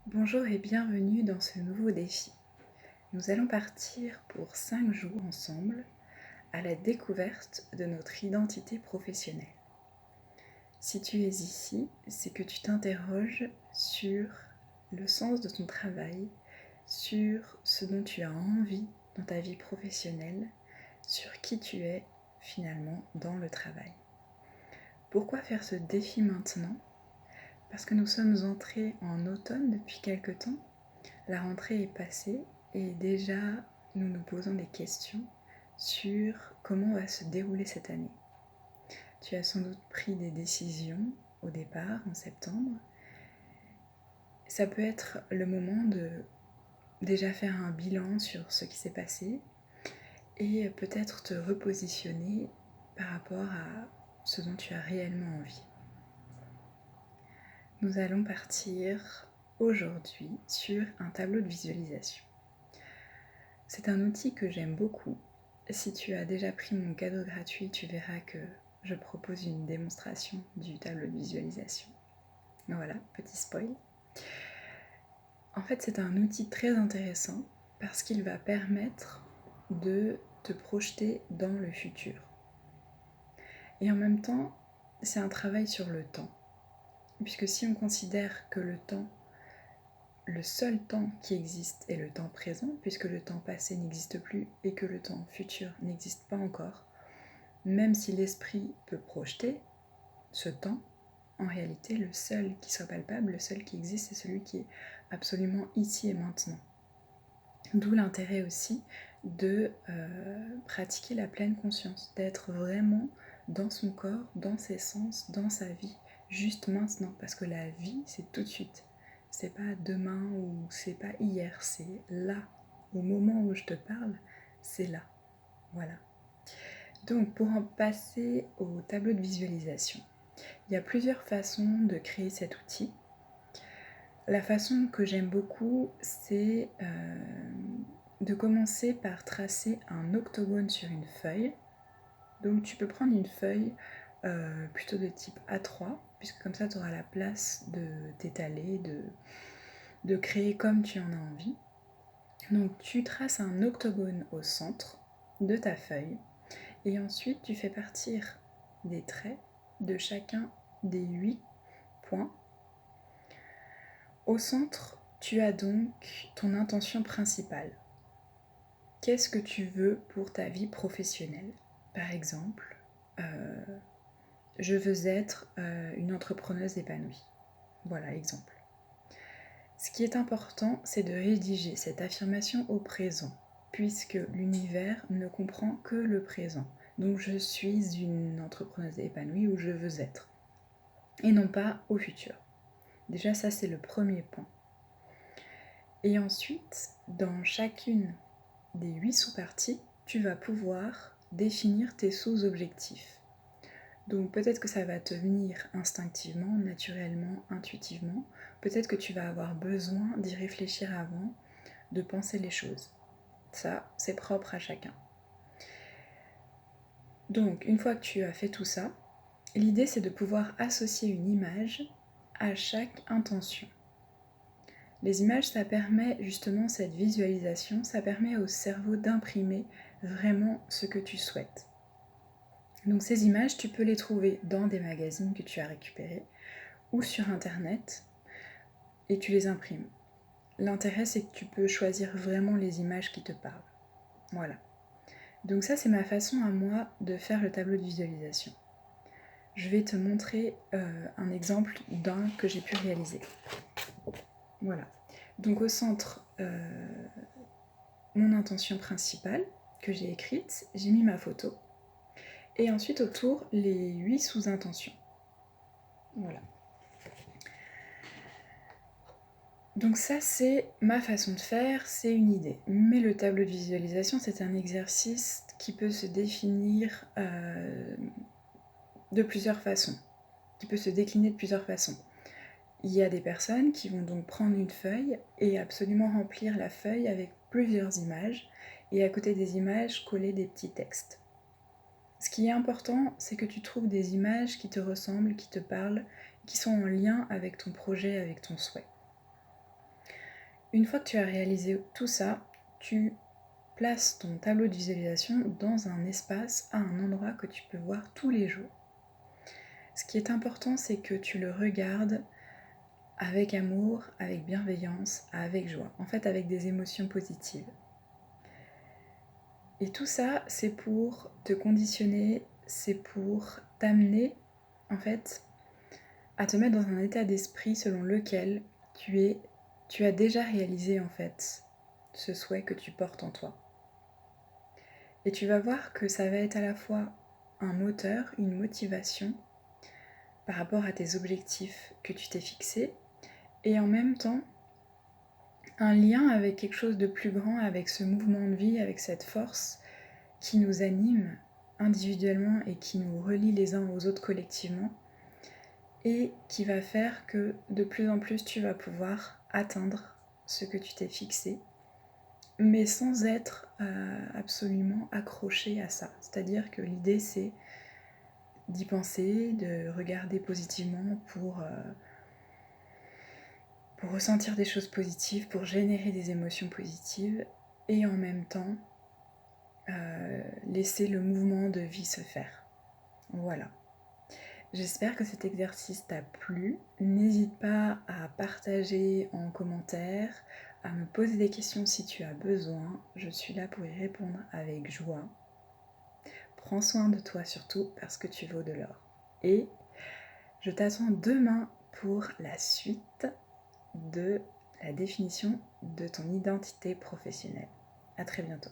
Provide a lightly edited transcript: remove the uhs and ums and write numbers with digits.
Bonjour et bienvenue dans ce nouveau défi. Nous allons partir pour 5 jours ensemble à la découverte de notre identité professionnelle. Si tu es ici, c'est que tu t'interroges sur le sens de ton travail, sur ce dont tu as envie dans ta vie professionnelle, sur qui tu es finalement dans le travail. Pourquoi faire ce défi maintenant ? Parce que nous sommes entrés en automne depuis quelque temps. La rentrée est passée et déjà nous nous posons des questions sur comment va se dérouler cette année. Tu as sans doute pris des décisions au départ en septembre. Ça peut être le moment de déjà faire un bilan sur ce qui s'est passé et peut-être te repositionner par rapport à ce dont tu as réellement envie. Nous allons partir aujourd'hui sur un tableau de visualisation. C'est un outil que j'aime beaucoup. Si tu as déjà pris mon cadeau gratuit, tu verras que je propose une démonstration du tableau de visualisation. Voilà, petit spoil. En fait, c'est un outil très intéressant parce qu'il va permettre de te projeter dans le futur. Et en même temps, c'est un travail sur le temps. Puisque si on considère que le seul temps qui existe est le temps présent, puisque le temps passé n'existe plus et que le temps futur n'existe pas encore, même si l'esprit peut projeter ce temps, en réalité, le seul qui soit palpable, le seul qui existe, c'est celui qui est absolument ici et maintenant. D'où l'intérêt aussi de pratiquer la pleine conscience, d'être vraiment dans son corps, dans ses sens, dans sa vie, juste maintenant, parce que la vie, c'est tout de suite. C'est pas demain ou c'est pas hier, c'est là. Au moment où je te parle, c'est là. Voilà. Donc, pour en passer au tableau de visualisation, il y a plusieurs façons de créer cet outil. La façon que j'aime beaucoup, c'est de commencer par tracer un octogone sur une feuille. Donc tu peux prendre une feuille plutôt de type A3, puisque comme ça tu auras la place de t'étaler, de créer comme tu en as envie. Donc tu traces un octogone au centre de ta feuille et ensuite tu fais partir des traits de chacun des 8 points. Au centre, tu as donc ton intention principale. Qu'est-ce que tu veux pour ta vie professionnelle ? Par exemple, je veux être une entrepreneuse épanouie. Voilà, exemple. Ce qui est important, c'est de rédiger cette affirmation au présent, puisque l'univers ne comprend que le présent. Donc je suis une entrepreneuse épanouie où je veux être, et non pas au futur. Déjà ça c'est le premier point. Et ensuite, dans chacune des 8 sous-parties, tu vas pouvoir définir tes sous-objectifs. Donc peut-être que ça va te venir instinctivement, naturellement, intuitivement. Peut-être que tu vas avoir besoin d'y réfléchir avant, de penser les choses. Ça, c'est propre à chacun. Donc une fois que tu as fait tout ça, l'idée c'est de pouvoir associer une image à chaque intention. Les images, ça permet justement cette visualisation, ça permet au cerveau d'imprimer vraiment ce que tu souhaites. Donc ces images, tu peux les trouver dans des magazines que tu as récupérés ou sur internet et tu les imprimes. L'intérêt, c'est que tu peux choisir vraiment les images qui te parlent. Voilà. Donc ça, c'est ma façon à moi de faire le tableau de visualisation. Je vais te montrer un exemple d'un que j'ai pu réaliser. Voilà. Donc au centre, mon intention principale que j'ai écrite, j'ai mis ma photo. Et ensuite autour, les 8 sous-intentions. Voilà. Donc ça, c'est ma façon de faire, c'est une idée. Mais le tableau de visualisation, c'est un exercice qui peut se définir de plusieurs façons, qui peut se décliner de plusieurs façons. Il y a des personnes qui vont donc prendre une feuille et absolument remplir la feuille avec plusieurs images, et à côté des images, coller des petits textes. Ce qui est important, c'est que tu trouves des images qui te ressemblent, qui te parlent, qui sont en lien avec ton projet, avec ton souhait. Une fois que tu as réalisé tout ça, tu places ton tableau de visualisation dans un espace, à un endroit que tu peux voir tous les jours. Ce qui est important, c'est que tu le regardes avec amour, avec bienveillance, avec joie, en fait avec des émotions positives. Et tout ça, c'est pour te conditionner, c'est pour t'amener en fait à te mettre dans un état d'esprit selon lequel tu as déjà réalisé en fait ce souhait que tu portes en toi. Et tu vas voir que ça va être à la fois un moteur, une motivation par rapport à tes objectifs que tu t'es fixés, et en même temps un lien avec quelque chose de plus grand, avec ce mouvement de vie, avec cette force qui nous anime individuellement et qui nous relie les uns aux autres collectivement, et qui va faire que de plus en plus tu vas pouvoir atteindre ce que tu t'es fixé, mais sans être absolument accroché à ça. C'est-à-dire que l'idée c'est d'y penser, de regarder positivement pour ressentir des choses positives, pour générer des émotions positives, et en même temps laisser le mouvement de vie se faire. Voilà. J'espère que cet exercice t'a plu. N'hésite pas à partager en commentaire, à me poser des questions si tu as besoin. Je suis là pour y répondre avec joie. Prends soin de toi surtout parce que tu vaux de l'or. Et je t'attends demain pour la suite de la définition de ton identité professionnelle. À très bientôt.